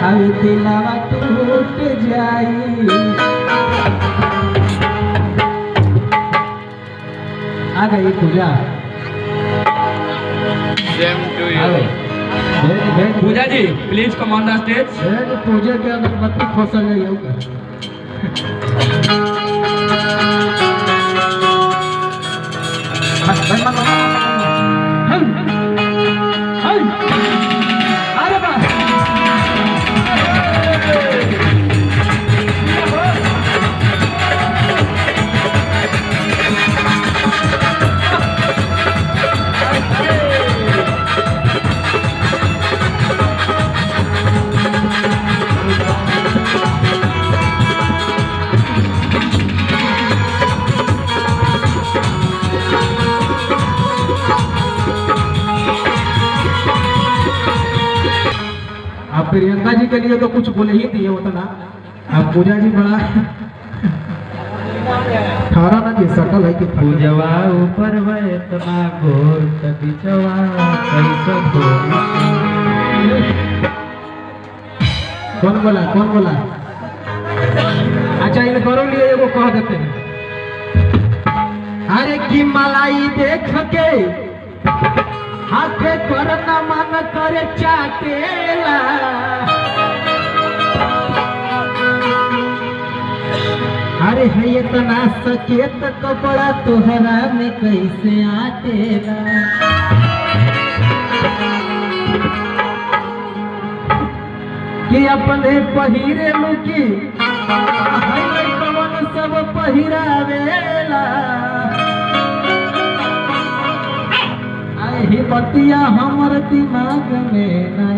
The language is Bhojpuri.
अभी दिलावा टूट जाई। आ गई पूजा। सेम two you. Puja ji please come on the stage. पूजा के अगरबत्ती खोसल गई होगा। प्रियंका जी के लिए तो कुछ बोले ही दिए उतना। अब पूजा जी बड़ा थारा ना जी सकल है कि पूजवा ऊपर है इतना गोर बिचवा कैसा कौन बोला अच्छा इन करो लिए एगो कह देते हैं। अरे की मलाई देख के हाथे करना मन करे चाटेला। अरे है इतना सकेत कपड़ा तोहरा में कैसे आटेला। कि अपने पहिरे लुकी कवन सब पहिरावेला। ही बतिया हमर दिमाग में नहीं